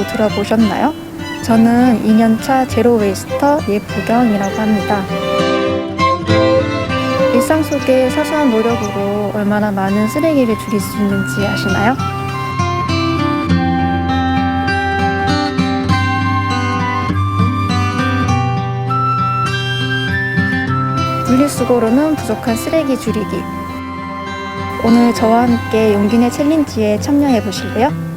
이야기도 들어보셨나요? 저는 2년차 제로웨이스터 예부경이라고 합니다. 일상 속의 사소한 노력으로 얼마나 많은 쓰레기를 줄일 수 있는지 아시나요? 분리수거로는 부족한 쓰레기 줄이기. 오늘 저와 함께 용기내 챌린지에 참여해 보실래요?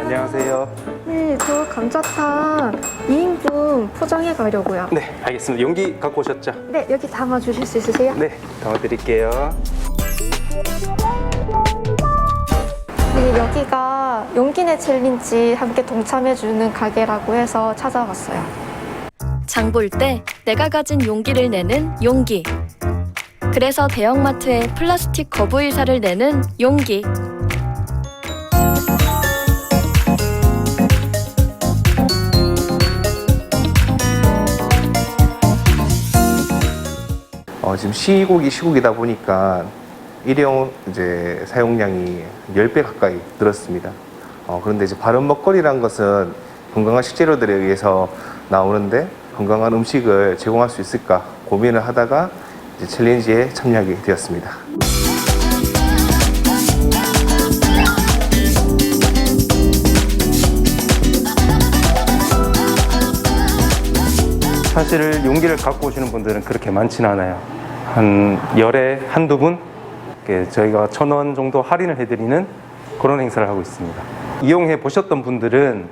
안녕하세요. 네, 저 감자탕 2인분 포장해 가려고요. 네, 알겠습니다. 용기 갖고 오셨죠? 네, 여기 담아 주실 수 있으세요? 네, 담아드릴게요. 네, 여기가 용기내 챌린지 함께 동참해주는 가게라고 해서 찾아왔어요. 장 볼 때 내가 가진 용기를 내는 용기. 그래서 대형마트에 플라스틱 거부의사를 내는 용기. 지금 시국이다 보니까 일회용 이제 사용량이 10배 가까이 늘었습니다. 그런데 이제 바른 먹거리란 것은 건강한 식재료들에 의해서 나오는데 건강한 음식을 제공할 수 있을까 고민을 하다가 이제 챌린지에 참여하게 되었습니다. 사실 용기를 갖고 오시는 분들은 그렇게 많지는 않아요. 한 열에 한두 분 저희가 1,000원 정도 할인을 해드리는 그런 행사를 하고 있습니다. 이용해 보셨던 분들은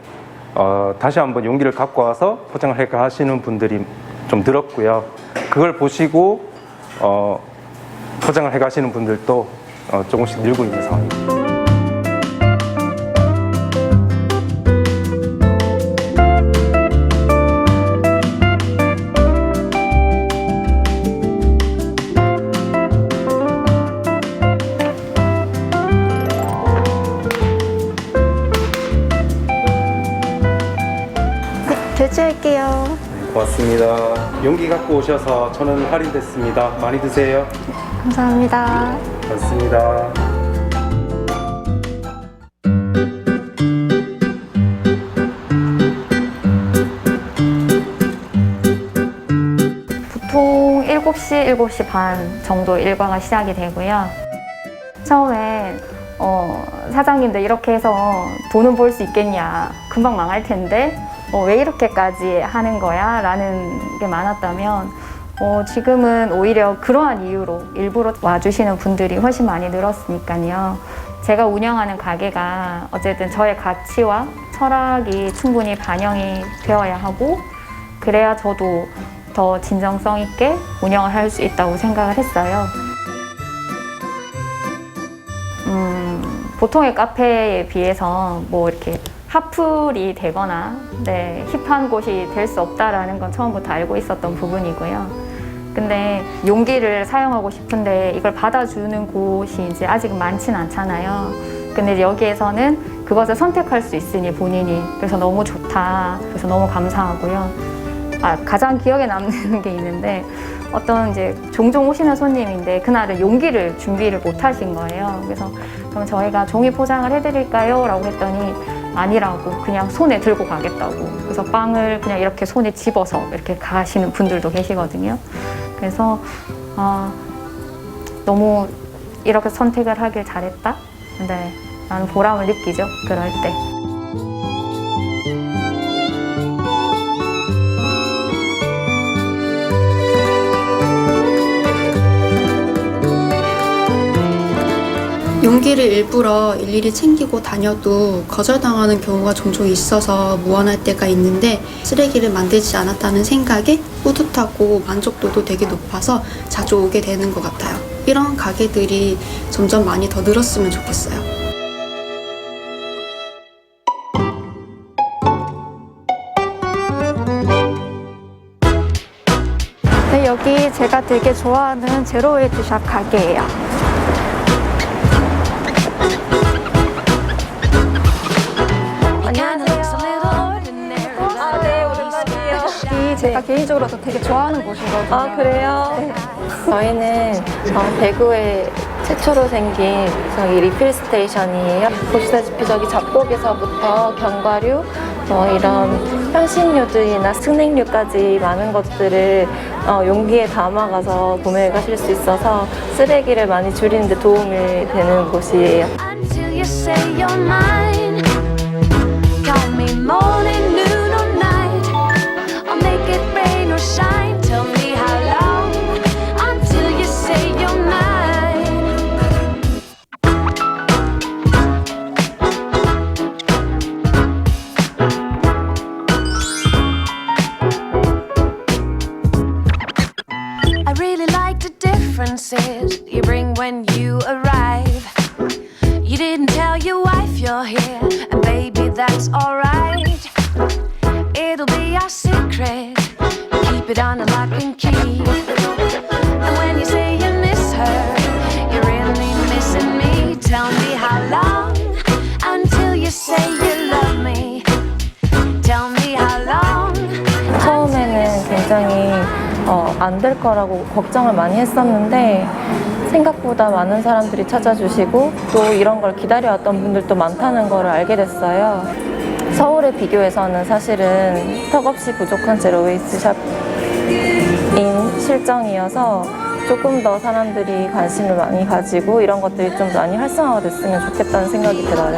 다시 한번 용기를 갖고 와서 포장을 할까 하시는 분들이 좀 늘었고요. 그걸 보시고 포장을 해 가시는 분들도 조금씩 늘고 있는 상황입니다. 결제할게요. 네, 고맙습니다. 용기 갖고 오셔서 1,000원 할인됐습니다. 많이 드세요. 감사합니다. 고맙습니다. 보통 7시, 7시 반 정도 일과가 시작이 되고요. 처음에 사장님들 이렇게 해서 돈은 벌 수 있겠냐, 금방 망할 텐데 왜 이렇게까지 하는 거야? 라는 게 많았다면 지금은 오히려 그러한 이유로 일부러 와주시는 분들이 훨씬 많이 늘었으니까요. 제가 운영하는 가게가 어쨌든 저의 가치와 철학이 충분히 반영이 되어야 하고, 그래야 저도 더 진정성 있게 운영을 할 수 있다고 생각을 했어요. 보통의 카페에 비해서 뭐 이렇게 핫플이 되거나 힙한 곳이 될 수 없다라는 건 처음부터 알고 있었던 부분이고요. 근데 용기를 사용하고 싶은데 이걸 받아주는 곳이 이제 아직 많진 않잖아요. 근데 이제 여기에서는 그것을 선택할 수 있으니 본인이, 그래서 너무 좋다. 그래서 너무 감사하고요. 가장 기억에 남는 게 있는데, 어떤 이제 종종 오시는 손님인데 그날은 용기를 준비를 못 하신 거예요. 그래서 그럼 저희가 종이 포장을 해드릴까요? 라고 했더니 아니라고, 그냥 손에 들고 가겠다고. 그래서 빵을 그냥 이렇게 손에 집어서 이렇게 가시는 분들도 계시거든요. 그래서 너무 이렇게 선택을 하길 잘했다. 근데 나는 보람을 느끼죠, 그럴 때. 용기를 일부러 일일이 챙기고 다녀도 거절당하는 경우가 종종 있어서 무안할 때가 있는데, 쓰레기를 만들지 않았다는 생각에 뿌듯하고 만족도도 되게 높아서 자주 오게 되는 것 같아요. 이런 가게들이 점점 많이 더 늘었으면 좋겠어요. 여기 제가 되게 좋아하는 제로웨이트샵 가게예요. 여기 제가 개인적으로 되게 좋아하는 곳이거든요. 아, 그래요? 네. 저희는 대구에 최초로 생긴 저기 리필 스테이션이에요. 보시다시피 저기 잡곡에서부터 견과류, 이런 향신료들이나 스낵류까지 많은 것들을 용기에 담아가서 구매해 가실 수 있어서 쓰레기를 많이 줄이는 데 도움이 되는 곳이에요. Until you say you're mine. Call me morning, noon or night. I'll make it rain or shine. Tell me how long until you say you're mine. I really like the differences you bring when you arrive. You didn't tell your wife you're here, and baby, that's alright. It'll be our secret, keep it on a lock and key. And when you say you miss her, you're really missing me. Tell me how long until you say you love me. Tell me how long. 처음에는 굉장히 안 될 거라고 걱정을 많이 했었는데 생각보다 많은 사람들이 찾아주시고 또 이런 걸 기다려왔던 분들도 많다는 걸 알게 됐어요. 서울에 비교해서는 사실은 턱없이 부족한 제로웨이스트 샵인 실정이어서 조금 더 사람들이 관심을 많이 가지고 이런 것들이 좀 많이 활성화가 됐으면 좋겠다는 생각이 들어요.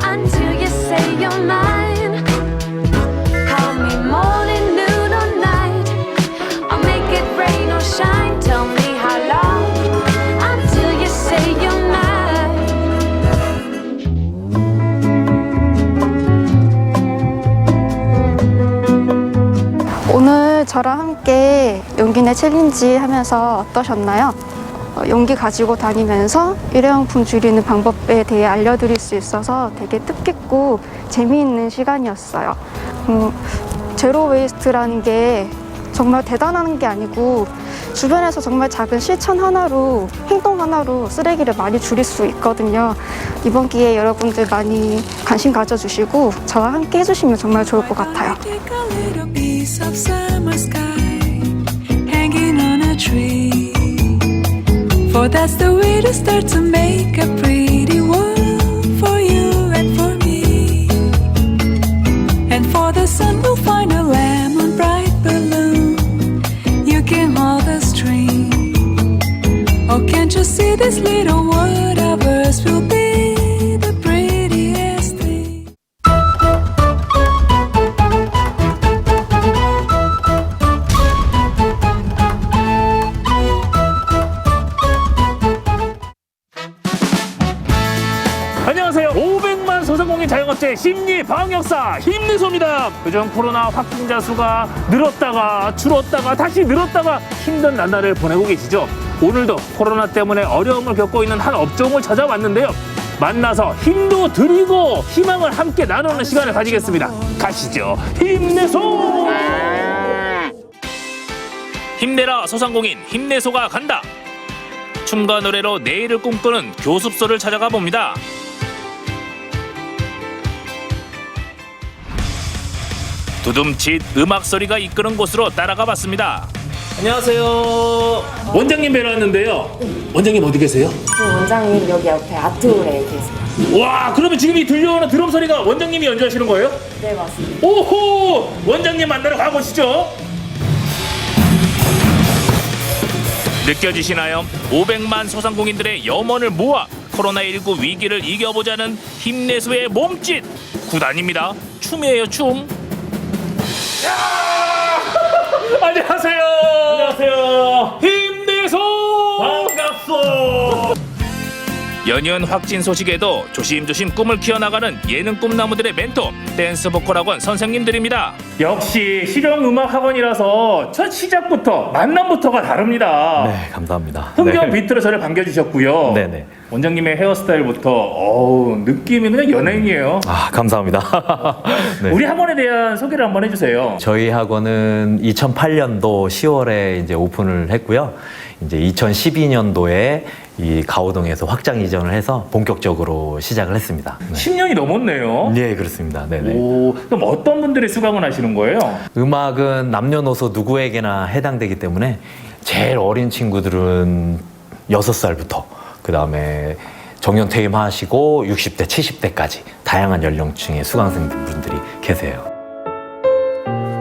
Until you say you're mine. Call me morning, noon or night. I'll make it rain or shine. Tell me how long until you say you're mine. 오늘 저랑 함께 용기내 챌린지 하면서 어떠셨나요? 용기 가지고 다니면서 일회용품 줄이는 방법에 대해 알려드릴 수 있어서 되게 뜻깊고 재미있는 시간이었어요. 제로 웨이스트라는 게 정말 대단한 게 아니고 주변에서 정말 작은 실천 하나로, 행동 하나로 쓰레기를 많이 줄일 수 있거든요. 이번 기회에 여러분들 많이 관심 가져주시고 저와 함께 해주시면 정말 좋을 것 같아요. Take a little piece of summer sky hanging on a tree. For that's the way to start to make a pretty world for you and for me. And for the sun we'll find a lemon bright balloon. You can hold the string. Oh, can't you see this little world of ours will be the prettiest thing. 안녕하세요. 500만 소상공인 자영업자의 심리 방역사 힘내소입니다. 요즘 코로나 확진자 수가 늘었다가 줄었다가 다시 늘었다가 힘든 나날을 보내고 계시죠. 오늘도 코로나 때문에 어려움을 겪고 있는 한 업종을 찾아왔는데요. 만나서 힘도 드리고 희망을 함께 나누는 시간을 가지겠습니다. 가시죠. 힘내소! 힘내라 소상공인 힘내소가 간다. 춤과 노래로 내일을 꿈꾸는 교습소를 찾아가 봅니다. 두둠칫 음악 소리가 이끄는 곳으로 따라가 봤습니다. 안녕하세요. 원장님 뵈러 왔는데요. 원장님 어디 계세요? 원장님 여기 옆에 아트홀에 계세요. 와, 그러면 지금 이 들려오는 드럼 소리가 원장님이 연주하시는 거예요? 네, 맞습니다. 오호! 원장님 만나러 가보시죠. 느껴지시나요? 500만 소상공인들의 염원을 모아 코로나19 위기를 이겨보자는 힘내소의 몸짓! 구단입니다. 춤이에요, 춤. 안녕하세요. 안녕하세요. 힘내소. 반갑소. 연이은 확진 소식에도 조심조심 꿈을 키워나가는 예능 꿈나무들의 멘토 댄스 보컬 학원 선생님들입니다. 역시 실용음악 학원이라서 첫 시작부터 만남부터가 다릅니다. 네, 감사합니다. 흥겨운 네. 비트로 저를 반겨주셨고요. 네네. 원장님의 헤어스타일부터 느낌이 그냥 연예인이에요. 아, 감사합니다. 네. 우리 학원에 대한 소개를 한번 해주세요. 저희 학원은 2008년도 10월에 이제 오픈을 했고요. 이제 2012년도에 이 가오동에서 확장 이전을 해서 본격적으로 시작을 했습니다. 네. 10년이 넘었네요. 네, 그렇습니다. 네네. 오, 그럼 어떤 분들이 수강을 하시는 거예요? 음악은 남녀노소 누구에게나 해당되기 때문에 제일 어린 친구들은 6살부터 그 다음에 정년 퇴임하시고 60대, 70대까지 다양한 연령층의 수강생분들이 계세요.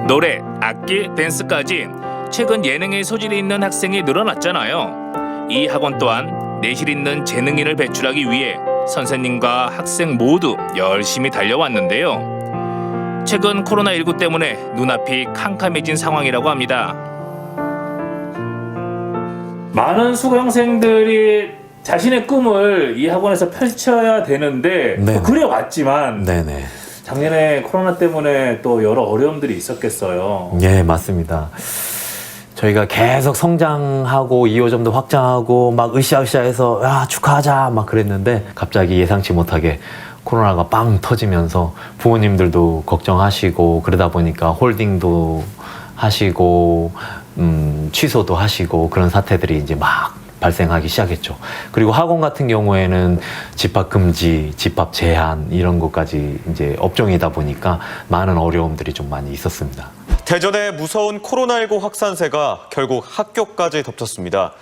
노래, 악기, 댄스까지 최근 예능에 소질이 있는 학생이 늘어났잖아요. 이 학원 또한 내실 있는 재능인을 배출하기 위해 선생님과 학생 모두 열심히 달려왔는데요. 최근 코로나19 때문에 눈앞이 캄캄해진 상황이라고 합니다. 많은 수강생들이 자신의 꿈을 이 학원에서 펼쳐야 되는데 네네. 그래왔지만 네네. 작년에 코로나 때문에 또 여러 어려움들이 있었겠어요. 예, 맞습니다. 저희가 계속 성장하고 2호점도 확장하고 막 으쌰으쌰해서 야, 축하하자 막 그랬는데 갑자기 예상치 못하게 코로나가 빵 터지면서 부모님들도 걱정하시고 그러다 보니까 홀딩도 하시고 취소도 하시고 그런 사태들이 이제 막 발생하기 시작했죠. 그리고 학원 같은 경우에는 집합 금지, 집합 제한 이런 것까지 이제 업종이다 보니까 많은 어려움들이 좀 많이 있었습니다. 대전의 무서운 코로나19 확산세가 결국 학교까지 덮쳤습니다.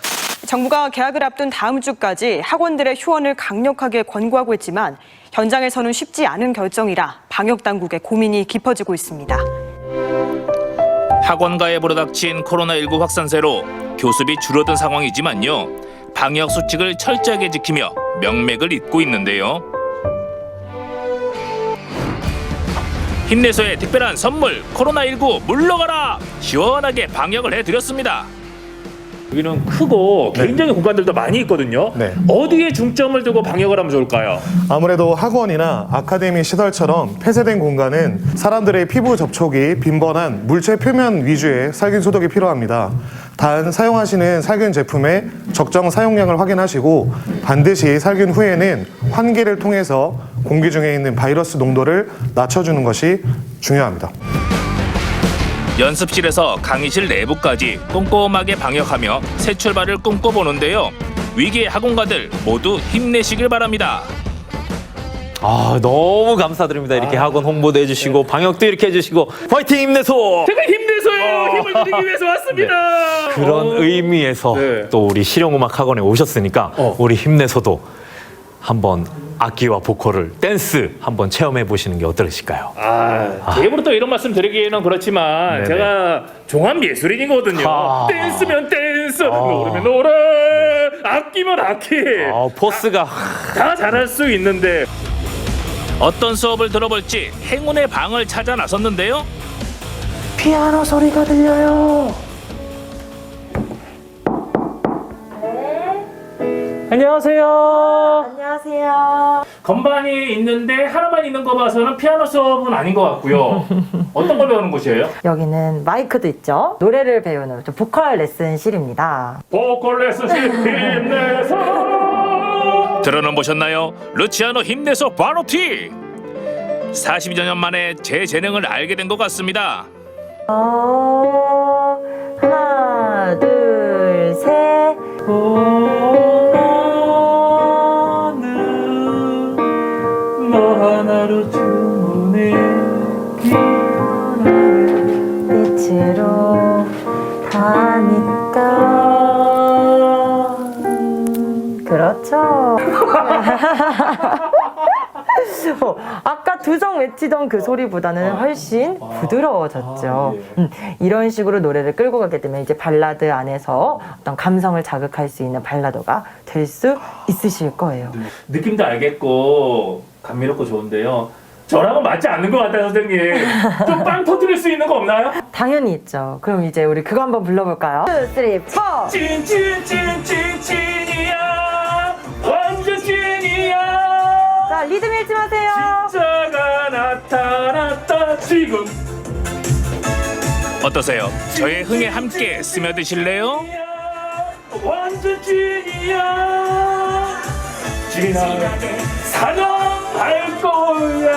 정부가 개학을 앞둔 다음 주까지 학원들의 휴원을 강력하게 권고하고 있지만 현장에서는 쉽지 않은 결정이라 방역 당국의 고민이 깊어지고 있습니다. 학원가에 불어닥친 코로나19 확산세로 교습이 줄어든 상황이지만요. 방역 수칙을 철저하게 지키며 명맥을 잇고 있는데요. 힘내서의 특별한 선물 코로나19 물러가라! 시원하게 방역을 해드렸습니다. 여기는 크고 개인적인 공간들도 많이 있거든요. 네. 어디에 중점을 두고 방역을 하면 좋을까요? 아무래도 학원이나 아카데미 시설처럼 폐쇄된 공간은 사람들의 피부 접촉이 빈번한 물체 표면 위주의 살균 소독이 필요합니다. 단 사용하시는 살균 제품의 적정 사용량을 확인하시고 반드시 살균 후에는 환기를 통해서 공기 중에 있는 바이러스 농도를 낮춰주는 것이 중요합니다. 연습실에서 강의실 내부까지 꼼꼼하게 방역하며 새 출발을 꿈꿔보는데요. 위기의 학원가들 모두 힘내시길 바랍니다. 아, 너무 감사드립니다. 이렇게 학원 홍보도 해주시고 방역도 이렇게 해주시고 화이팅 힘내소! 제가 힘내서요. 힘을 드리기 위해서 왔습니다. 그런 의미에서 또 우리 실용음악 학원에 오셨으니까 우리 힘내소도 한번 악기와 보컬을 댄스 한번 체험해 보시는 게 어떠실까요? 제 입으로 또 이런 말씀 드리기는 그렇지만 네네. 제가 종합 예술인이거든요. 댄스면 댄스, 노래면 노래, 악기면 악기. 포스가 다 잘할 수 있는데 어떤 수업을 들어볼지 행운의 방을 찾아 나섰는데요. 피아노 소리가 들려요. 안녕하세요. 안녕하세요. 건반이 있는데 하나만 있는 거 봐서는 피아노 수업은 아닌 것 같고요. 어떤 걸 배우는 곳이에요? 여기는 마이크도 있죠. 노래를 배우는 보컬 레슨실입니다. 보컬 레슨실 힘내서 들어는 보셨나요? 루치아노 힘내서 바로티 42년 만에 제 재능을 알게 된 것 같습니다. 하나, 둘, 셋. 너 하나로 주문해 빛으로 가니까 그렇죠. 아까 두성 외치던 그 소리보다는 훨씬 부드러워졌죠. 이런 식으로 노래를 끌고 가게 되면 이제 발라드 안에서 어떤 감성을 자극할 수 있는 발라더가 될 수 있으실 거예요. 느낌도 알겠고 감미롭고 좋은데요. 저랑은 맞지 않는 것 같아요, 선생님. 좀 빵 터뜨릴 수 있는 거 없나요? 당연히 있죠. 그럼 이제 우리 그거 한번 불러볼까요? 2, 3, 4. 찐이야 완전 찐이야. 자, 리듬 잃지 마세요. 진짜가 나타났다 지금. 어떠세요? 저의 흥에 함께 스며드실래요? 완전 찐이야 지나게 사랑할 거야.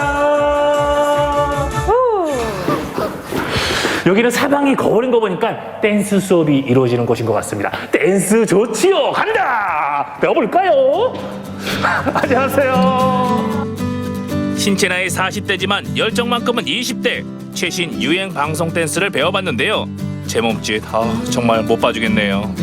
여기는 사방이 거울인 거 보니까 댄스 수업이 이루어지는 곳인 것 같습니다. 댄스 좋지요. 간다. 배워볼까요? 안녕하세요. 신체 나이 40대지만 열정만큼은 20대. 최신 유행 방송 댄스를 배워봤는데요. 제 몸짓 정말 못 봐주겠네요.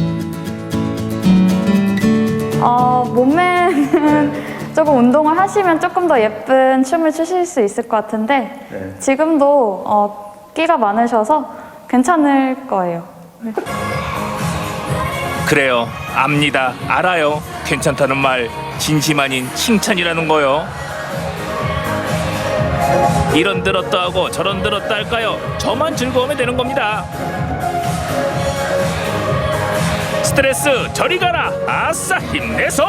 몸매는 조금 운동을 하시면 조금 더 예쁜 춤을 추실 수 있을 것 같은데 지금도 끼가 많으셔서 괜찮을 거예요. 그래요. 압니다. 알아요. 괜찮다는 말 진심 아닌 칭찬이라는 거요. 이런 들었다 하고 저런 들었다 할까요? 저만 즐거우면 되는 겁니다. 스트레스 저리 가라. 아싸 힘내서.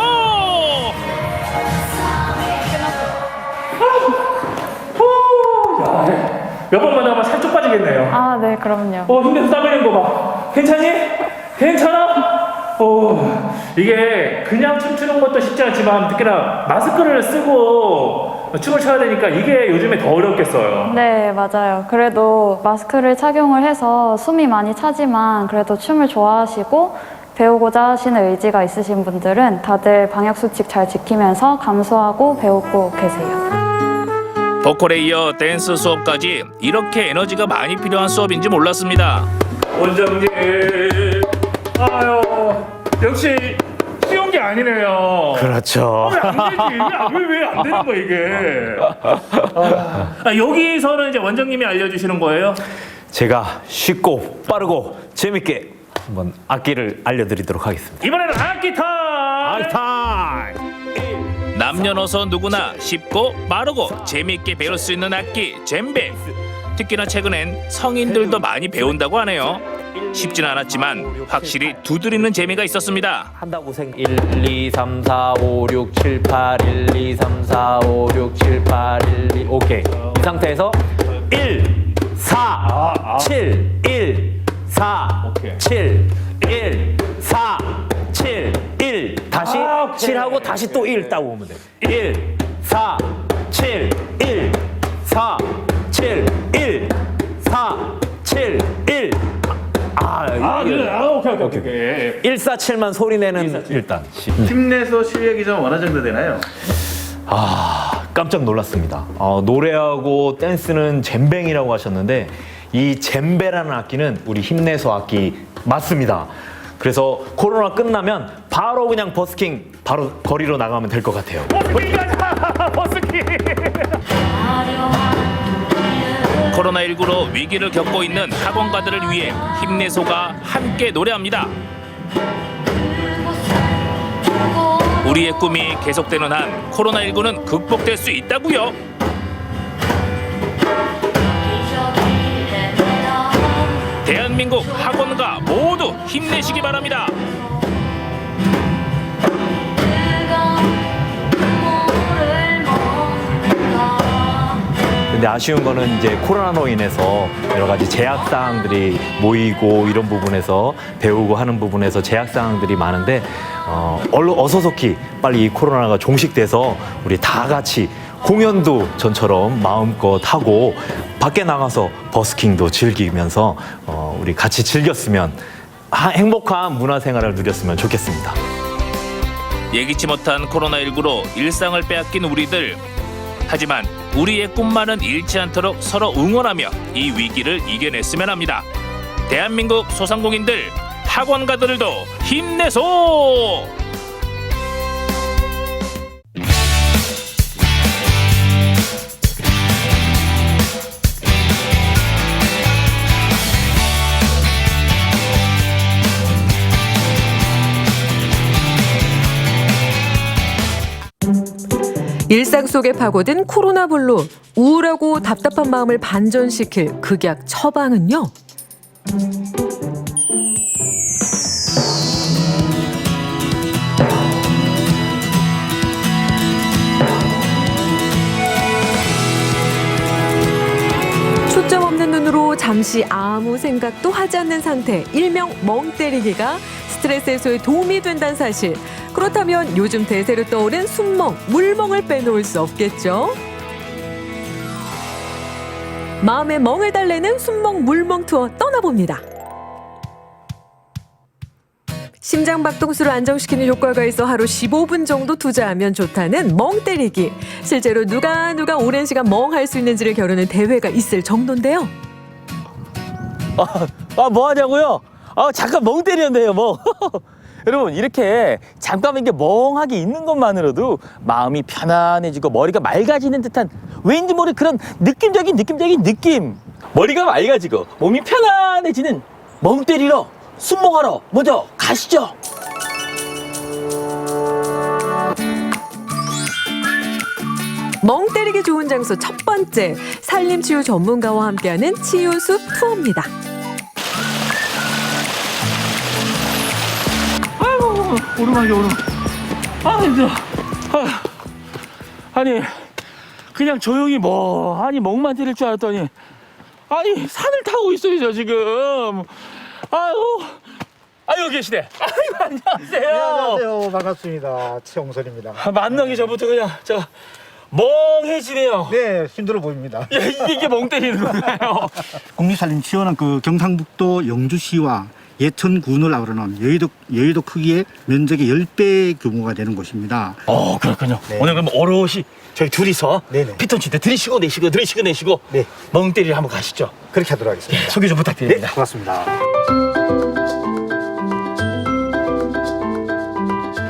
몇 번만 하면 살짝 빠지겠네요. 아, 네, 그럼요. 힘내서 땀 흘리는 거 봐. 괜찮니? 괜찮아? 이게 그냥 춤추는 것도 쉽지 않지만 특히나 마스크를 쓰고 춤을 춰야 되니까 이게 요즘에 더 어렵겠어요. 네, 맞아요. 그래도 마스크를 착용을 해서 숨이 많이 차지만 그래도 춤을 좋아하시고 배우고자 하시는 의지가 있으신 분들은 다들 방역수칙 잘 지키면서 감수하고 배우고 계세요. 보컬에 이어 댄스 수업까지 이렇게 에너지가 많이 필요한 수업인지 몰랐습니다. 원장님, 아유, 역시 쉬운 게 아니네요. 그렇죠. 왜 안 되지? 왜 안 되는 거야 이게? 여기서는 이제 원장님이 알려주시는 거예요? 제가 쉽고 빠르고 재밌게 한번 악기를 알려드리도록 하겠습니다. 이번에는 악기 타임! 남녀노소 누구나 쉽고 빠르고 재미있게 배울 수 있는 악기 젬베. 특히나 최근엔 성인들도 많이 배운다고 하네요. 쉽지는 않았지만 확실히 두드리는 재미가 있었습니다. 한다고 1, 2, 3, 4, 5, 6, 7, 8 1, 2, 3, 4, 5, 6, 7, 8 1, 2 오케이. 이 상태에서 1, 4, 7, 1, 4, 7, 1, 4, 7, 1 다시 7하고 다시 또 1 따고 오면 돼요. 1, 4, 7, 1, 4, 7, 1, 4, 7, 1 오케이. 147만 소리 내는 일단 힘내서 실력이 좀 어느 정도 되나요? 깜짝 놀랐습니다. 노래하고 댄스는 젬뱅이라고 하셨는데 이 젬베라는 악기는 우리 힘내서 악기 맞습니다. 그래서 코로나 끝나면 바로 그냥 버스킹 바로 거리로 나가면 될 것 같아요. 버스킹 가자! 버스킹! 코로나19로 위기를 겪고 있는 학원가들을 위해 힘내소가 함께 노래합니다. 우리의 꿈이 계속되는 한 코로나19는 극복될 수 있다고요. 대한민국 학원가 모두 힘내시기 바랍니다. 근데 아쉬운 거는 이제 코로나로 인해서 여러 가지 제약 사항들이 모이고 이런 부분에서 배우고 하는 부분에서 제약 사항들이 많은데 어서속히 빨리 이 코로나가 종식돼서 우리 다 같이 공연도 전처럼 마음껏 하고 밖에 나가서 버스킹도 즐기면서 우리 같이 즐겼으면 행복한 문화생활을 누렸으면 좋겠습니다. 예기치 못한 코로나19로 일상을 빼앗긴 우리들. 하지만 우리의 꿈만은 잃지 않도록 서로 응원하며 이 위기를 이겨냈으면 합니다. 대한민국 소상공인들, 학원가들도 힘내소! 일상 속에 파고든 코로나불로 우울하고 답답한 마음을 반전시킬 극약 처방은요. 초점 없는 눈으로 잠시 아무 생각도 하지 않는 상태, 일명 멍 때리기가 스트레스 해소에 도움이 된다는 사실. 그렇다면 요즘 대세로 떠오른 순멍, 물멍을 빼놓을 수 없겠죠. 마음의 멍을 달래는 순멍, 물멍 투어 떠나봅니다. 심장 박동수를 안정시키는 효과가 있어 하루 15분 정도 투자하면 좋다는 멍 때리기. 실제로 누가 오랜 시간 멍할 수 있는지를 겨루는 대회가 있을 정도인데요. 뭐 하냐고요? 잠깐 멍 때렸네요, 멍. 여러분, 이렇게 잠깐 이렇게 멍하게 있는 것만으로도 마음이 편안해지고 머리가 맑아지는 듯한 왠지 모를 그런 느낌적인 느낌. 머리가 맑아지고 몸이 편안해지는 멍 때리러 순멍하러 먼저 가시죠. 멍 때리기 좋은 장소 첫 번째, 산림치유 전문가와 함께하는 치유숲 투어입니다. 아이고, 오르막이 오르막. 힘들어. 아니, 그냥 조용히 아니, 멍만 때릴 줄 알았더니, 아니, 산을 타고 있어요, 저 지금. 여기 계시네. 아이고, 안녕하세요. 네, 안녕하세요. 반갑습니다. 최홍선입니다. 만나기 전부터 그냥 멍해지네요. 네, 힘들어 보입니다. 이게 멍 때리는 건가요? 국립산림치유는 그 경상북도 영주시와 예천군을 아우르는 여의도 크기의 면적의 10배 규모가 되는 곳입니다. 그렇군요. 네. 오늘 그럼 오롯이 저희 둘이서 피톤치드 들이쉬고 내쉬고 멍 때리러 한번 가시죠. 그렇게 하도록 하겠습니다. 소개 좀 부탁드립니다. 네, 고맙습니다.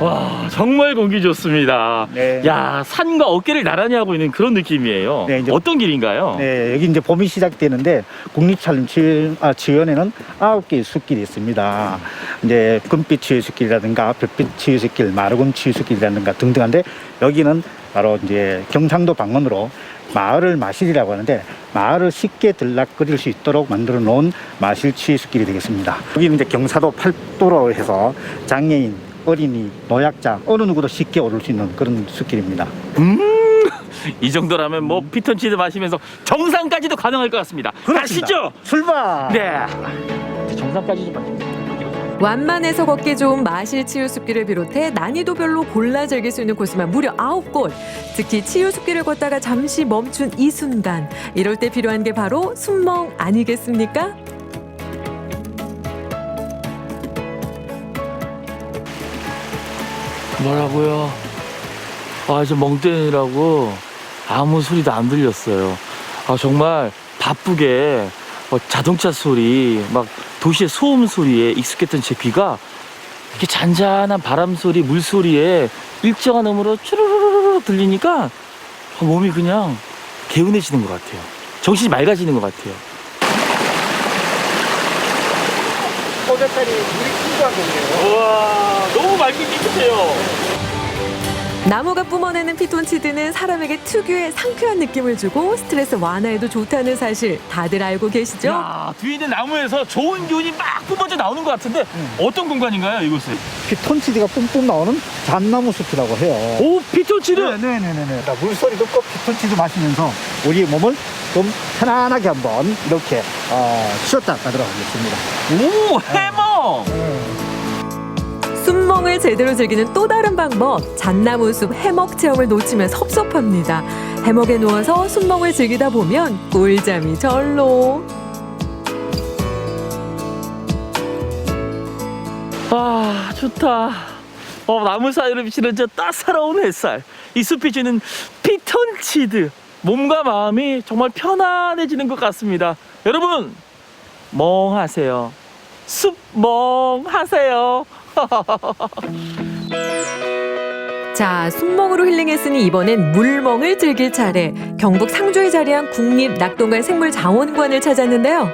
와, 정말 공기 좋습니다. 네. 야, 산과 어깨를 나란히 하고 있는 그런 느낌이에요. 네, 이제 어떤 길인가요? 네, 여기 이제 봄이 시작되는데 국립산림치유원에는 9개의 숲길이 있습니다. 이제 금빛 치유숲길이라든가 별빛 치유숲길, 마르금 치유숲길이라든가 등등한데 여기는 바로 이제 경상도 방언으로 마을을 마실이라고 하는데 마을을 쉽게 들락거릴 수 있도록 만들어 놓은 마실 치유숲길이 되겠습니다. 여기는 이제 경사도 8도로 해서 장애인, 어린이, 노약자 어느 누구도 쉽게 오를 수 있는 그런 숲길입니다. 이 정도라면 피톤치드 마시면서 정상까지도 가능할 것 같습니다. 그렇습니다. 가시죠. 출발. 네. 정상까지 좀 마십니다. 완만해서 걷기 좋은 마실 치유숲길을 비롯해 난이도별로 골라 즐길 수 있는 곳만 무려 9곳. 특히 치유숲길을 걷다가 잠시 멈춘 이 순간, 이럴 때 필요한 게 바로 순멍 아니겠습니까? 뭐라고요? 저 멍 때리느라고 아무 소리도 안 들렸어요. 정말 바쁘게 자동차 소리, 막 도시의 소음 소리에 익숙했던 제 귀가 이렇게 잔잔한 바람 소리, 물 소리에 일정한 음으로 추르르르 들리니까 몸이 그냥 개운해지는 것 같아요. 정신이 맑아지는 것 같아요. 포대살이 물이 풍부한 곳이에요. 우와, 너무 맑게 깨끗해요. 나무가 뿜어내는 피톤치드는 사람에게 특유의 상쾌한 느낌을 주고 스트레스 완화에도 좋다는 사실 다들 알고 계시죠? 야, 뒤에 있는 나무에서 좋은 기운이 막 뿜어져 나오는 것 같은데 어떤 공간인가요, 이곳은? 피톤치드가 뿜뿜 나오는 잣나무 숲이라고 해요. 오, 피톤치드? 네네네네. 물소리 듣고 피톤치드 마시면서 우리 몸을 좀 편안하게 한번 이렇게 쉬었다 가도록 하겠습니다. 오, 해먹! 순멍을 제대로 즐기는 또 다른 방법, 잣나무숲 해먹 체험을 놓치면 섭섭합니다. 해먹에 누워서 순멍을 즐기다 보면 꿀잠이 절로. 좋다. 나무 사이로 비치는 저 따사로운 햇살, 이 숲이 주는 피톤치드, 몸과 마음이 정말 편안해지는 것 같습니다. 여러분, 멍하세요. 숲 멍하세요. 자, 순멍으로 힐링했으니 이번엔 물멍을 즐길 차례. 경북 상주에 자리한 국립낙동강 생물자원관을 찾았는데요.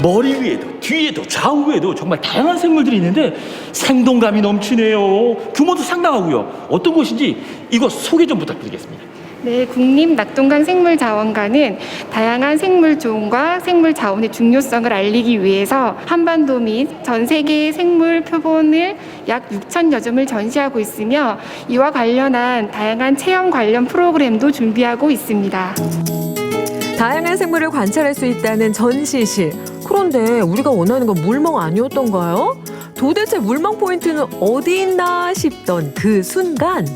머리 위에도 뒤에도 좌우에도 정말 다양한 생물들이 있는데 생동감이 넘치네요. 규모도 상당하고요. 어떤 곳인지 이곳 소개 좀 부탁드리겠습니다. 네, 국립낙동강 생물자원관은 다양한 생물종과 생물자원의 중요성을 알리기 위해서 한반도 및 전 세계의 생물 표본을 약 6,000여 점을 전시하고 있으며 이와 관련한 다양한 체험 관련 프로그램도 준비하고 있습니다. 다양한 생물을 관찰할 수 있다는 전시실. 그런데 우리가 원하는 건 물멍 아니었던가요? 도대체 물멍 포인트는 어디 있나 싶던 그 순간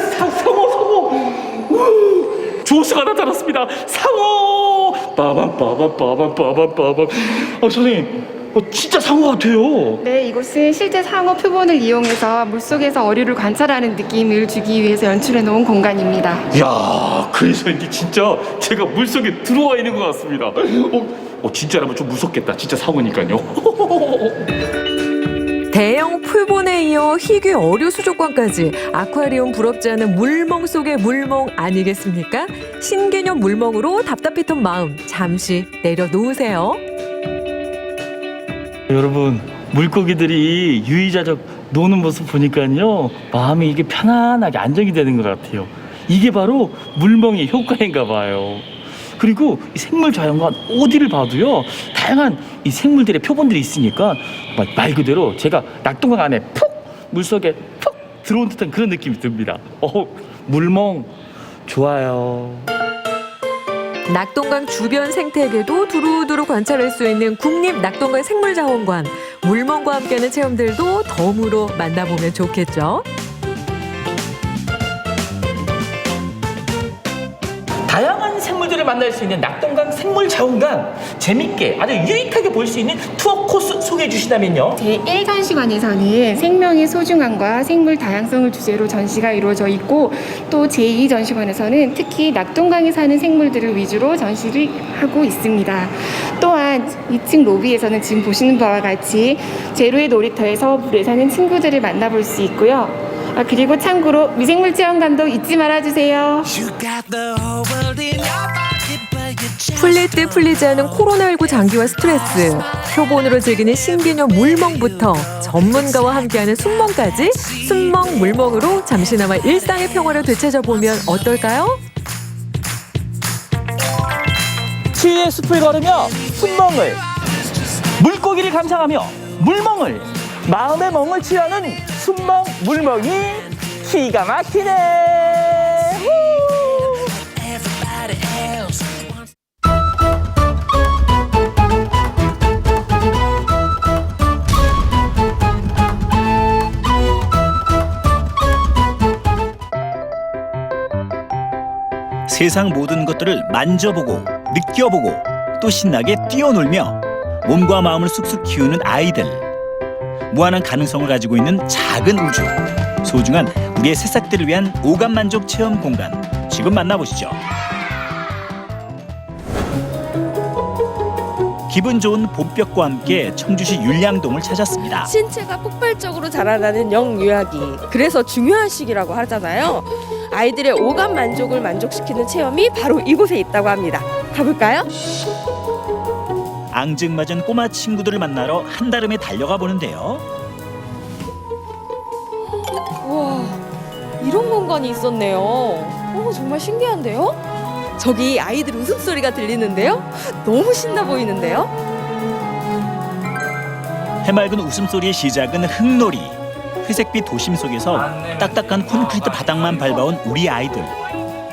상어! 조수가 나타났습니다. 상어! 빠밤. 선생님, 진짜 상어 같아요. 네, 이곳은 실제 상어 표본을 이용해서 물속에서 어류를 관찰하는 느낌을 주기 위해서 연출해 놓은 공간입니다. 이야, 그래서 이게 진짜 제가 물속에 들어와 있는 것 같습니다. 진짜라면 좀 무섭겠다. 진짜 상어니까요. 대형 표본에 이어 희귀 어류 수족관까지 아쿠아리움 부럽지 않은 물멍 속의 물멍 아니겠습니까? 신개념 물멍으로 답답했던 마음 잠시 내려놓으세요. 여러분, 물고기들이 유유자적 노는 모습 보니까요, 마음이 이게 편안하게 안정이 되는 것 같아요. 이게 바로 물멍의 효과인가 봐요. 그리고 이 생물 자연관 어디를 봐도요, 다양한 이 생물들의 표본들이 있으니까 말 그대로 제가 낙동강 안에 푹 물속에 푹 들어온 듯한 그런 느낌이 듭니다. 물멍 좋아요. 낙동강 주변 생태계도 두루두루 관찰할 수 있는 국립 낙동강 생물자원관. 물멍과 함께하는 체험들도 덤으로 만나보면 좋겠죠. 다양한 생물들을 만날 수 있는 낙동강 생물자원관, 재밌게 아주 유익하게 볼 수 있는 투어 코스 소개해 주시다면요. 제1전시관에서는 생명의 소중함과 생물 다양성을 주제로 전시가 이루어져 있고, 또 제2전시관에서는 특히 낙동강에 사는 생물들을 위주로 전시를 하고 있습니다. 또한 2층 로비에서는 지금 보시는 바와 같이 제로의 놀이터에서 물에 사는 친구들을 만나볼 수 있고요. 그리고 참고로 미생물 체험관도 잊지 말아주세요. 풀릴 듯 풀리지 않은 코로나19 장기화 스트레스, 표본으로 즐기는 신개념 물멍부터 전문가와 함께하는 순멍까지 순멍 물멍으로 잠시나마 일상의 평화를 되찾아보면 어떨까요? 치유의 숲을 걸으며 순멍을, 물고기를 감상하며 물멍을, 마음의 멍을 치유하는 순멍 물멍이 기가 막히네. 세상 모든 것들을 만져보고 느껴보고 또 신나게 뛰어놀며 몸과 마음을 쑥쑥 키우는 아이들. 무한한 가능성을 가지고 있는 작은 우주. 소중한 우리의 새싹들을 위한 오감 만족 체험 공간. 지금 만나보시죠. 기분 좋은 봄볕과 함께 청주시 율량동을 찾았습니다. 신체가 폭발적으로 자라나는 영유아기. 그래서 중요한 시기라고 하잖아요. 아이들의 오감 만족을 만족시키는 체험이 바로 이곳에 있다고 합니다. 가볼까요? 앙증맞은 꼬마 친구들을 만나러 한달음에 달려가 보는데요. 우와, 이런 공간이 있었네요. 정말 신기한데요? 저기 아이들 웃음소리가 들리는데요? 너무 신나 보이는데요? 해맑은 웃음소리의 시작은 흙놀이. 회색빛 도심 속에서 딱딱한 콘크리트 바닥만 밟아온 우리 아이들.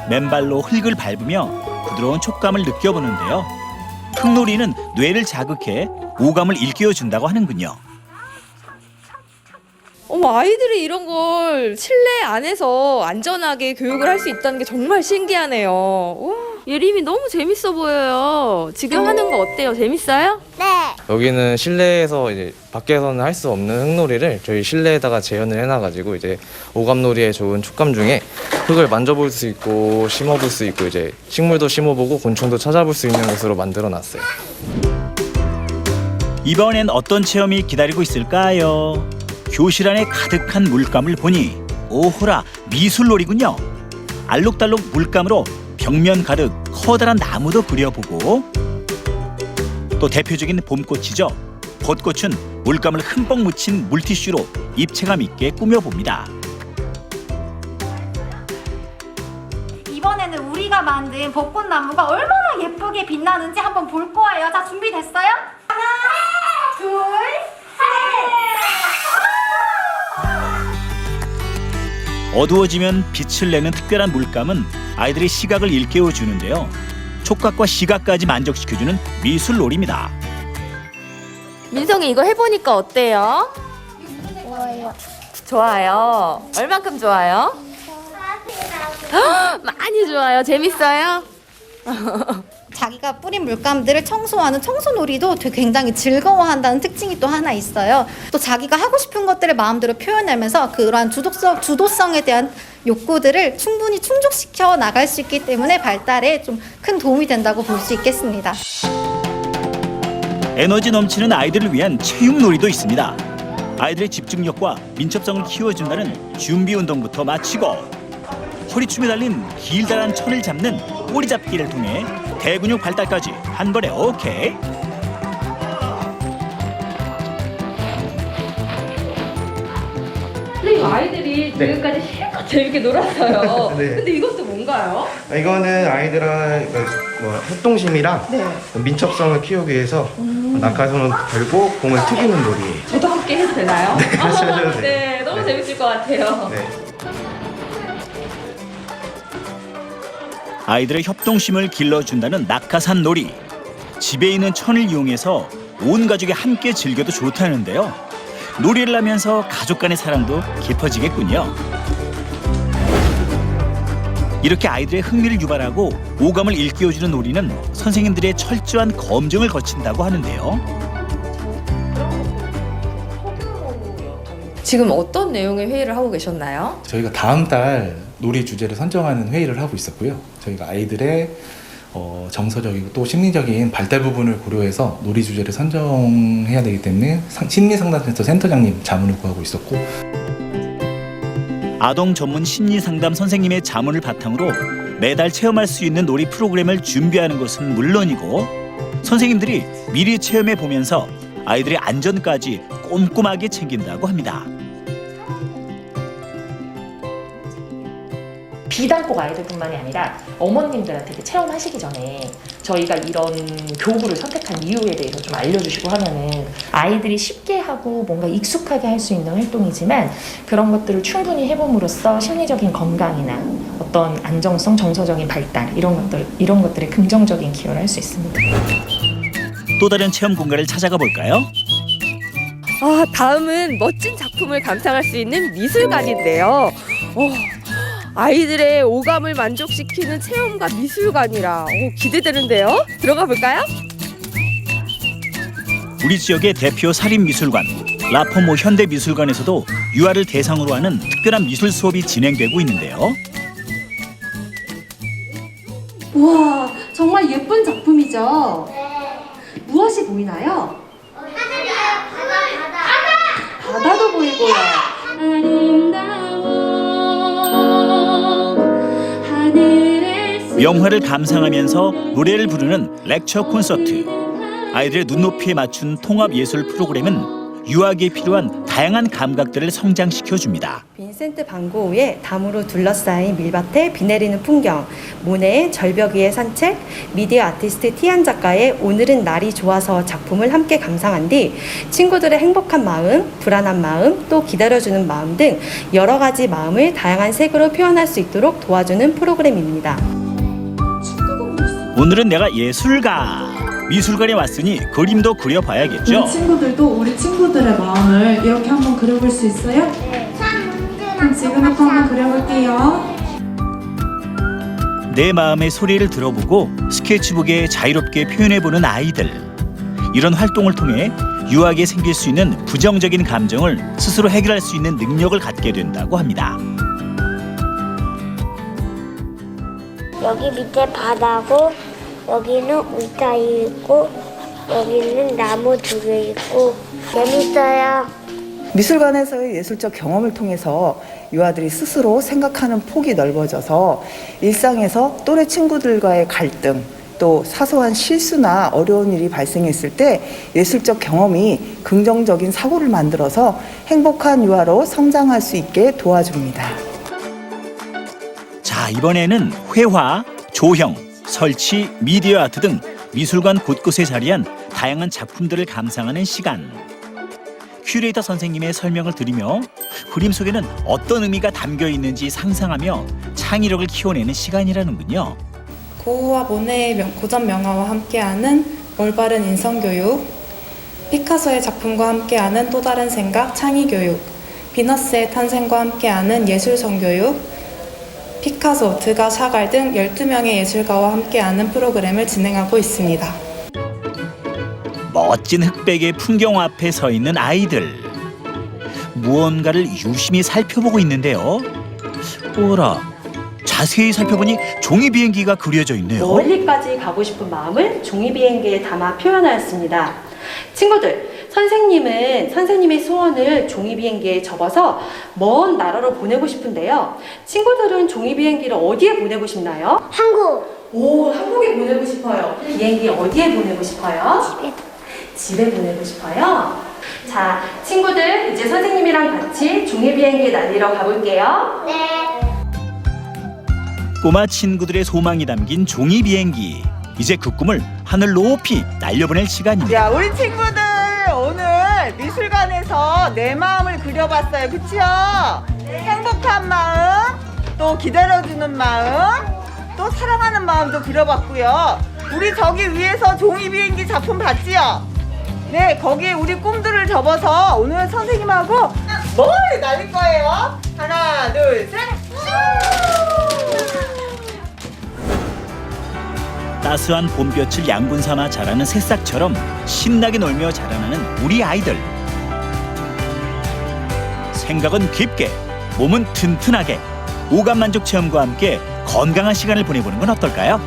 맨발로 흙을 밟으며 부드러운 촉감을 느껴보는데요. 흙놀이는 뇌를 자극해 오감을 일깨워준다고 하는군요. 아이들이 이런 걸 실내 안에서 안전하게 교육을 할 수 있다는 게 정말 신기하네요. 우와, 예림이 너무 재밌어 보여요. 지금 하는 거 어때요? 재밌어요? 네. 여기는 실내에서 이제 밖에서는 할 수 없는 흙놀이를 저희 실내에다가 재현을 해놔가지고 이제 오감놀이에 좋은 촉감 중에 흙을 만져볼 수 있고 심어볼 수 있고 이제 식물도 심어보고 곤충도 찾아볼 수 있는 곳으로 만들어놨어요. 이번엔 어떤 체험이 기다리고 있을까요? 교실 안에 가득한 물감을 보니 오호라 미술놀이군요. 알록달록 물감으로 벽면 가득 커다란 나무도 그려보고 또 대표적인 봄꽃이죠. 벚꽃은 물감을 흠뻑 묻힌 물티슈로 입체감 있게 꾸며봅니다. 이번에는 우리가 만든 벚꽃나무가 얼마나 예쁘게 빛나는지 한번 볼 거예요. 자, 준비됐어요? 하나, 둘, 셋! 어두워지면 빛을 내는 특별한 물감은 아이들의 시각을 일깨워주는데요. 촉각과 시각까지 만족시켜주는 미술놀이입니다. 민성이 이거 해보니까 어때요? 좋아요. 좋아요. 얼만큼 좋아요? 많이 좋아요. 재밌어요? 자기가 뿌린 물감들을 청소하는 청소놀이도 굉장히 즐거워한다는 특징이 또 하나 있어요. 또 자기가 하고 싶은 것들을 마음대로 표현하면서 그러한 주도성에 대한 욕구들을 충분히 충족시켜 나갈 수 있기 때문에 발달에 좀 큰 도움이 된다고 볼 수 있겠습니다. 에너지 넘치는 아이들을 위한 체육놀이도 있습니다. 아이들의 집중력과 민첩성을 키워준다는 준비 운동부터 마치고 허리춤에 달린 길다란 천을 잡는 꼬리 잡기를 통해 대근육 발달까지 한 번에 오케이. 아이들이 지금까지 실컷 재밌게 놀았어요. 네. 근데 이것도 뭔가요? 이거는 아이들의 협동심이랑 민첩성을 키우기 위해서 낙하산을 들고 공을 튀기는 놀이예요. 저도 함께 해도 되나요? 네, 같이 하셔도 돼요. 네, 너무 재밌을 것 같아요. 네. 아이들의 협동심을 길러준다는 낙하산 놀이. 집에 있는 천을 이용해서 온 가족이 함께 즐겨도 좋다는데요. 놀이를 하면서 가족 간의 사랑도 깊어지겠군요. 이렇게 아이들의 흥미를 유발하고 오감을 일깨워주는 놀이는 선생님들의 철저한 검증을 거친다고 하는데요. 지금 어떤 내용의 회의를 하고 계셨나요? 저희가 다음 달 놀이 주제를 선정하는 회의를 하고 있었고요. 저희가 아이들의 정서적이고 또 심리적인 발달 부분을 고려해서 놀이 주제를 선정해야 되기 때문에 심리상담센터 센터장님 자문을 구하고 있었고, 아동 전문 심리상담 선생님의 자문을 바탕으로 매달 체험할 수 있는 놀이 프로그램을 준비하는 것은 물론이고 선생님들이 미리 체험해 보면서 아이들의 안전까지 꼼꼼하게 챙긴다고 합니다. 비단 꼭 아이들뿐만이 아니라 어머님들한테 이제 체험하시기 전에 저희가 이런 교구를 선택한 이유에 대해서 좀 알려주시고 하면은 아이들이 쉽게 하고 뭔가 익숙하게 할 수 있는 활동이지만 그런 것들을 충분히 해봄으로써 심리적인 건강이나 어떤 안정성, 정서적인 발달 이런 것들에 긍정적인 기여를 할 수 있습니다. 또 다른 체험 공간을 찾아가 볼까요? 다음은 멋진 작품을 감상할 수 있는 미술관인데요. 아이들의 오감을 만족시키는 체험과 미술관이라 기대되는데요. 들어가 볼까요? 우리 지역의 대표 살인미술관 라포모 현대미술관에서도 유아를 대상으로 하는 특별한 미술 수업이 진행되고 있는데요. 우와, 정말 예쁜 작품이죠? 무엇이 보이나요? 바다도 보이고요. 명화를 감상하면서 노래를 부르는 렉처 콘서트. 아이들의 눈높이에 맞춘 통합 예술 프로그램은 유아기에 필요한 다양한 감각들을 성장시켜줍니다. 빈센트 반 고흐의 담으로 둘러싸인 밀밭에 비 내리는 풍경, 모네의 절벽 위의 산책, 미디어 아티스트 티안 작가의 오늘은 날이 좋아서 작품을 함께 감상한 뒤 친구들의 행복한 마음, 불안한 마음, 또 기다려주는 마음 등 여러 가지 마음을 다양한 색으로 표현할 수 있도록 도와주는 프로그램입니다. 오늘은 내가 예술가. 미술관에 왔으니 그림도 그려봐야겠죠. 우리 친구들도 우리 친구들의 마음을 이렇게 한번 그려볼 수 있어요? 네. 그럼 지금부터 한번 그려볼게요. 내 마음의 소리를 들어보고 스케치북에 자유롭게 표현해보는 아이들. 이런 활동을 통해 유아기에 생길 수 있는 부정적인 감정을 스스로 해결할 수 있는 능력을 갖게 된다고 합니다. 여기 밑에 바다고 여기는 울타리 있고 여기는 나무 2개 있고 재밌어요. 미술관에서의 예술적 경험을 통해서 유아들이 스스로 생각하는 폭이 넓어져서 일상에서 또래 친구들과의 갈등, 또 사소한 실수나 어려운 일이 발생했을 때 예술적 경험이 긍정적인 사고를 만들어서 행복한 유아로 성장할 수 있게 도와줍니다. 자, 이번에는 회화, 조형, 설치, 미디어 아트 등 미술관 곳곳에 자리한 다양한 작품들을 감상하는 시간. 큐레이터 선생님의 설명을 들으며 그림 속에는 어떤 의미가 담겨 있는지 상상하며 창의력을 키워내는 시간이라는군요. 고흐와 모네의 고전 명화와 함께하는 올바른 인성교육, 피카소의 작품과 함께하는 또 다른 생각, 창의교육, 비너스의 탄생과 함께하는 예술성교육, 피카소, 드가, 샤갈 등 12명의 예술가와 함께하는 프로그램을 진행하고 있습니다. 멋진 흑백의 풍경 앞에 서 있는 아이들. 무언가를 유심히 살펴보고 있는데요. 오라, 자세히 살펴보니 종이 비행기가 그려져 있네요. 멀리까지 가고 싶은 마음을 종이 비행기에 담아 표현하였습니다. 친구들, 선생님은 선생님의 소원을 종이 비행기에 접어서 먼 나라로 보내고 싶은데요. 친구들은 종이 비행기를 어디에 보내고 싶나요? 한국. 오, 한국에 보내고 싶어요. 비행기 어디에 보내고 싶어요? 집에 보내고 싶어요. 자, 친구들, 이제 선생님이랑 같이 종이 비행기 날리러 가볼게요. 네. 꼬마 친구들의 소망이 담긴 종이 비행기. 이제 그 꿈을 하늘 높이 날려보낼 시간입니다. 야, 우리 친구들 오늘 미술관에서 내 마음을 그려봤어요. 그쵸? 행복한 마음, 또 기다려주는 마음, 또 사랑하는 마음도 그려봤고요. 우리 저기 위에서 종이 비행기 작품 봤지요? 네, 거기에 우리 꿈들을 접어서 오늘 선생님하고 멀리 날릴 거예요. 하나, 둘, 셋. 따스한 봄볕을 양분 삼아 자라는 새싹처럼 신나게 놀며 자라나는 우리 아이들. 생각은 깊게, 몸은 튼튼하게, 오감 만족 체험과 함께 건강한 시간을 보내보는 건 어떨까요?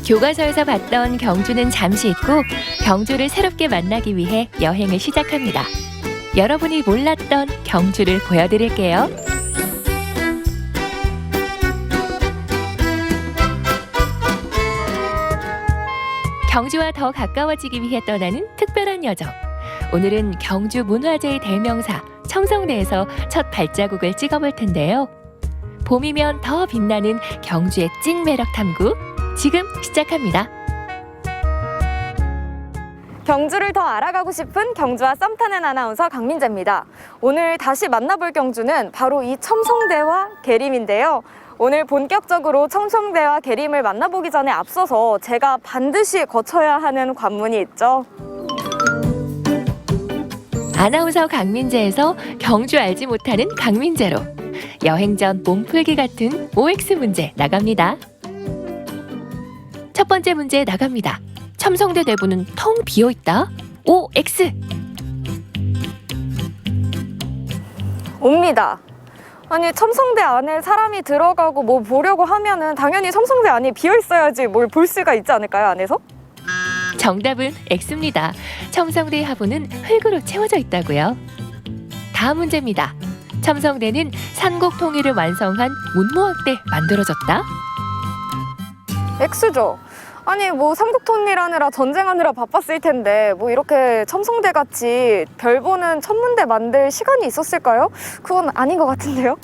교과서에서 봤던 경주는 잠시 잊고 경주를 새롭게 만나기 위해 여행을 시작합니다. 여러분이 몰랐던 경주를 보여드릴게요. 경주와 더 가까워지기 위해 떠나는 특별한 여정. 오늘은 경주 문화재의 대명사 첨성대에서 첫 발자국을 찍어볼 텐데요. 봄이면 더 빛나는 경주의 찐 매력 탐구 지금 시작합니다. 경주를 더 알아가고 싶은 경주와 썸 타는 아나운서 강민재입니다. 오늘 다시 만나볼 경주는 바로 이 첨성대와 계림인데요. 오늘 본격적으로 첨성대와 계림을 만나보기 전에 앞서서 제가 반드시 거쳐야 하는 관문이 있죠. 아나운서 강민재에서 경주 알지 못하는 강민재로 여행 전 몸풀기 같은 OX 문제 나갑니다. 첫 번째 문제 나갑니다. 첨성대 내부는 텅 비어있다. OX. 옵니다. 아니 첨성대 안에 사람이 들어가고 뭐 보려고 하면은 당연히 첨성대 안이 비어 있어야지 뭘 볼 수가 있지 않을까요, 안에서? 정답은 X입니다. 첨성대 하부는 흙으로 채워져 있다고요. 다음 문제입니다. 첨성대는 삼국 통일을 완성한 문무왕 때 만들어졌다. X죠. 아니 뭐 삼국통일하느라 전쟁하느라 바빴을 텐데 뭐 이렇게 첨성대 같이 별 보는 천문대 만들 시간이 있었을까요? 그건 아닌 것 같은데요.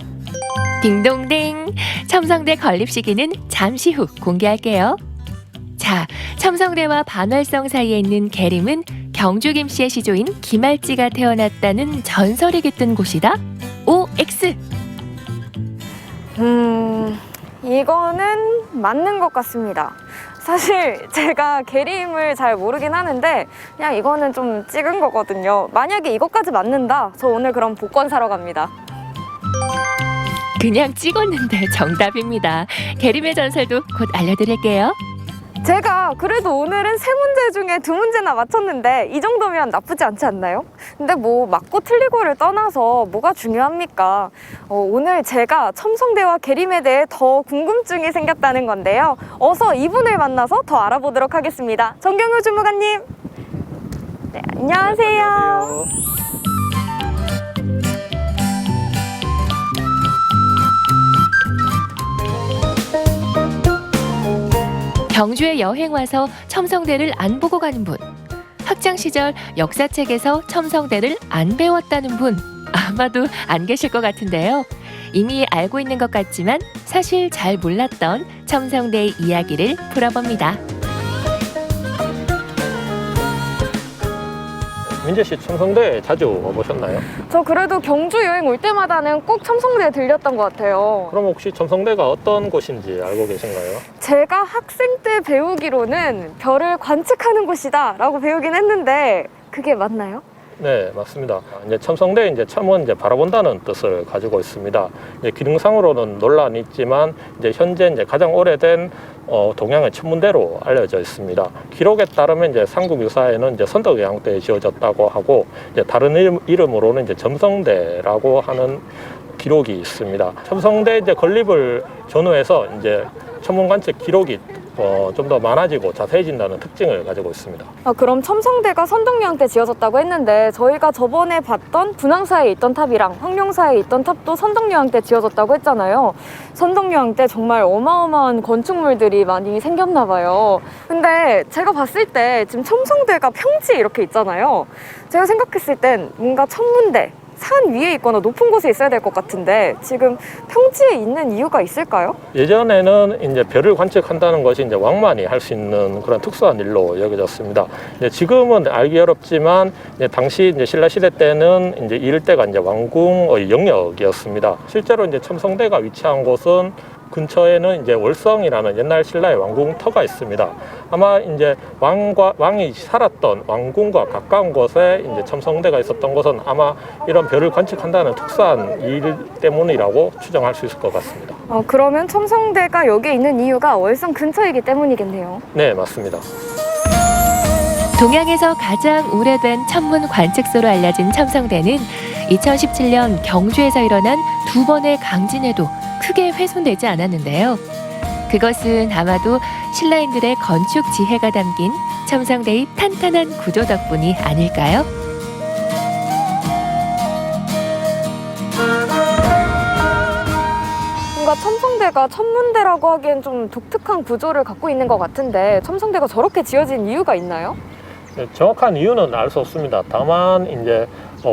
딩동댕. 첨성대 건립 시기는 잠시 후 공개할게요. 자, 첨성대와 반월성 사이에 있는 계림은 경주 김씨의 시조인 김할지가 태어났다는 전설이 깃든 곳이다. OX. 이거는 맞는 것 같습니다. 사실 제가 계림을 잘 모르긴 하는데 그냥 이거는 좀 찍은 거거든요. 만약에 이것까지 맞는다, 저 오늘 그럼 복권 사러 갑니다. 그냥 찍었는데 정답입니다. 계림의 전설도 곧 알려드릴게요. 제가 그래도 오늘은 3문제 중에 2문제나 맞췄는데 이 정도면 나쁘지 않지 않나요? 근데 뭐 맞고 틀리고를 떠나서 뭐가 중요합니까? 오늘 제가 첨성대와 계림에 대해 더 궁금증이 생겼다는 건데요. 어서 이분을 만나서 더 알아보도록 하겠습니다. 정경효 주무관님. 네, 안녕하세요. 경주에 여행 와서 첨성대를 안 보고 가는 분, 학창 시절 역사책에서 첨성대를 안 배웠다는 분 아마도 안 계실 것 같은데요. 이미 알고 있는 것 같지만 사실 잘 몰랐던 첨성대의 이야기를 풀어봅니다. 민재 씨 첨성대 자주 와보셨나요? 저 그래도 경주 여행 올 때마다는 꼭 첨성대에 들렸던 것 같아요. 그럼 혹시 첨성대가 어떤 곳인지 알고 계신가요? 제가 학생 때 배우기로는 별을 관측하는 곳이다 라고 배우긴 했는데 그게 맞나요? 네, 맞습니다. 이제 첨성대 이제 첨은 이제 바라본다는 뜻을 가지고 있습니다. 이제 기능상으로는 논란이 있지만 이제 현재 이제 가장 오래된 동양의 천문대로 알려져 있습니다. 기록에 따르면 이제 삼국유사에는 이제 선덕여왕 때 지어졌다고 하고 이제 다른 이름으로는 이제 점성대라고 하는 기록이 있습니다. 첨성대 이제 건립을 전후해서 이제 천문 관측 기록이 좀 더 많아지고 자세해진다는 특징을 가지고 있습니다. 그럼 첨성대가 선덕여왕 때 지어졌다고 했는데 저희가 저번에 봤던 분황사에 있던 탑이랑 황룡사에 있던 탑도 선덕여왕 때 지어졌다고 했잖아요. 선덕여왕 때 정말 어마어마한 건축물들이 많이 생겼나 봐요. 근데 제가 봤을 때 지금 첨성대가 평지에 이렇게 있잖아요. 제가 생각했을 땐 뭔가 천문대, 산 위에 있거나 높은 곳에 있어야 될 것 같은데 지금 평지에 있는 이유가 있을까요? 예전에는 이제 별을 관측한다는 것이 이제 왕만이 할 수 있는 그런 특수한 일로 여겨졌습니다. 이제 지금은 알기 어렵지만 이제 당시 이제 신라 시대 때는 이제 이 일대가 이제 왕궁의 영역이었습니다. 실제로 이제 첨성대가 위치한 곳은 근처에는 이제 월성이라는 옛날 신라의 왕궁터가 있습니다. 아마 이제 왕이 살았던 왕궁과 가까운 곳에 이제 첨성대가 있었던 것은 아마 이런 별을 관측한다는 특수한 일 때문이라고 추정할 수 있을 것 같습니다. 그러면 첨성대가 여기에 있는 이유가 월성 근처이기 때문이겠네요. 네, 맞습니다. 동양에서 가장 오래된 천문 관측소로 알려진 첨성대는 2017년 경주에서 일어난 두 번의 강진에도 크게 훼손되지 않았는데요. 그것은 아마도 신라인들의 건축 지혜가 담긴 첨성대의 탄탄한 구조 덕분이 아닐까요? 뭔가 첨성대가 천문대라고 하기엔 좀 독특한 구조를 갖고 있는 것 같은데 첨성대가 저렇게 지어진 이유가 있나요? 네, 정확한 이유는 알 수 없습니다. 다만 이제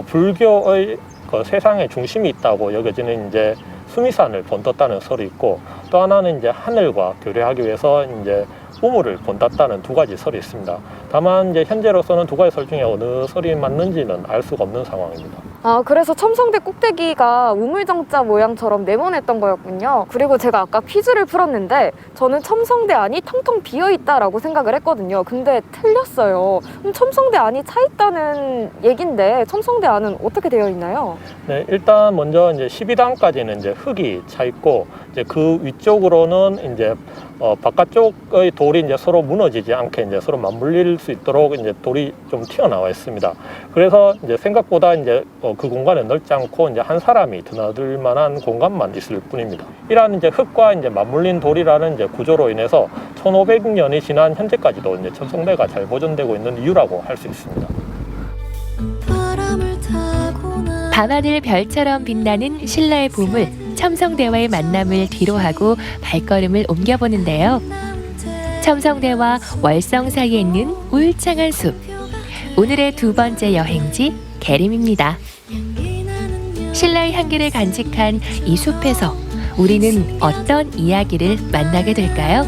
불교의 그 세상의 중심이 있다고 여겨지는 이제 수미산을 본떴다는 설이 있고 또 하나는 이제 하늘과 교류하기 위해서 이제 우물을 본땄다는 두 가지 설이 있습니다. 다만 이제 현재로서는 두 가지 설 중에 어느 설이 맞는지는 알 수가 없는 상황입니다. 그래서 첨성대 꼭대기가 우물정자 모양처럼 네모냈던 거였군요. 그리고 제가 아까 퀴즈를 풀었는데 저는 첨성대 안이 텅텅 비어있다라고 생각을 했거든요. 근데 틀렸어요. 그럼 첨성대 안이 차있다는 얘긴데 첨성대 안은 어떻게 되어 있나요? 네, 일단 먼저 이제 12단까지는 이제 흙이 차 있고 이제 그 위쪽으로는 이제 바깥쪽의 돌이 이제 서로 무너지지 않게 이제 서로 맞물릴 수 있도록 이제 돌이 좀 튀어나와 있습니다. 그래서 이제 생각보다 이제 그 공간은 넓지 않고 이제 한 사람이 드나들 만한 공간만 있을 뿐입니다. 이러한 이제 흙과 이제 맞물린 돌이라는 이제 구조로 인해서 1500년이 지난 현재까지도 이제 첨성대가 잘 보존되고 있는 이유라고 할 수 있습니다. 밤하늘 별처럼 빛나는 신라의 보물 첨성대와의 만남을 뒤로하고 발걸음을 옮겨보는데요. 첨성대와 월성 사이에 있는 울창한 숲. 오늘의 두 번째 여행지 계림입니다. 신라의 향기를 간직한 이 숲에서 우리는 어떤 이야기를 만나게 될까요?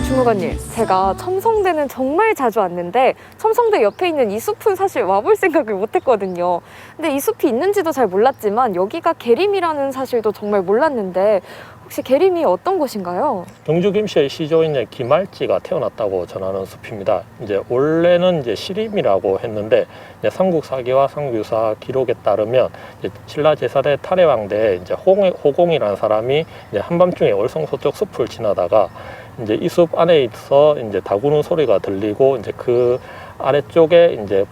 주무관님, 제가 첨성대는 정말 자주 왔는데 첨성대 옆에 있는 이 숲은 사실 와볼 생각을 못했거든요. 근데 이 숲이 있는지도 잘 몰랐지만 여기가 계림이라는 사실도 정말 몰랐는데 혹시 계림이 어떤 곳인가요? 경주 김씨의 시조인 김알지가 태어났다고 전하는 숲입니다. 이제 원래는 이제 시림이라고 했는데 이제 삼국사기와 삼국유사 기록에 따르면 이제 신라 제4대 탈해왕대 이제 호공이라는 사람이 이제 한밤중에 월성 서쪽 숲을 지나다가 이제 이 숲 안에 있어 이제 다구는 소리가 들리고 이제 그 아래쪽에 이제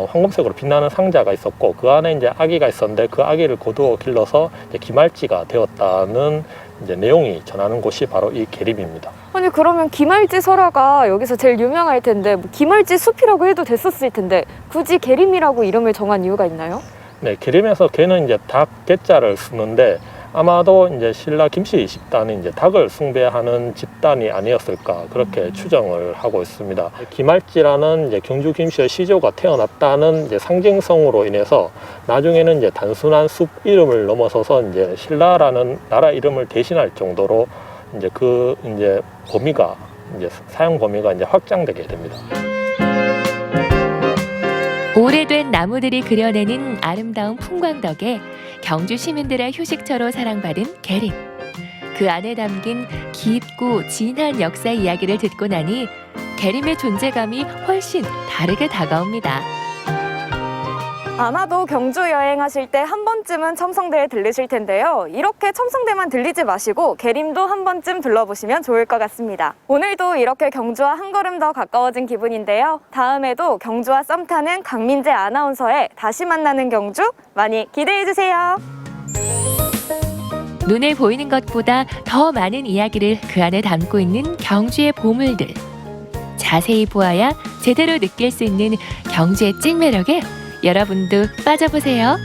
황금색으로 빛나는 상자가 있었고 그 안에 이제 아기가 있었는데 그 아기를 거두어 길러서 이제 김알지가 되었다는 이제 내용이 전하는 곳이 바로 이 계림입니다. 아니 그러면 김알지 설화가 여기서 제일 유명할 텐데 뭐 김알지 숲이라고 해도 됐었을 텐데 굳이 계림이라고 이름을 정한 이유가 있나요? 네, 계림에서 개는 이제 닭 개자를 쓰는데 아마도 이제 신라 김씨 집단이 이제 닭을 숭배하는 집단이 아니었을까 그렇게 추정을 하고 있습니다. 김할지라는 이제 경주 김씨의 시조가 태어났다는 이제 상징성으로 인해서 나중에는 이제 단순한 숲 이름을 넘어서서 이제 신라라는 나라 이름을 대신할 정도로 이제 그 이제 범위가 이제 사용 범위가 이제 확장되게 됩니다. 오래된 나무들이 그려내는 아름다운 풍광 덕에 경주 시민들의 휴식처로 사랑받은 계림. 그 안에 담긴 깊고 진한 역사 이야기를 듣고 나니 계림의 존재감이 훨씬 다르게 다가옵니다. 아마도 경주 여행하실 때 한 번쯤은 첨성대에 들르실 텐데요. 이렇게 첨성대만 들리지 마시고 계림도 한 번쯤 둘러보시면 좋을 것 같습니다. 오늘도 이렇게 경주와 한 걸음 더 가까워진 기분인데요. 다음에도 경주와 썸 타는 강민재 아나운서의 다시 만나는 경주 많이 기대해주세요. 눈에 보이는 것보다 더 많은 이야기를 그 안에 담고 있는 경주의 보물들. 자세히 보아야 제대로 느낄 수 있는 경주의 찐 매력에 여러분도 빠져보세요.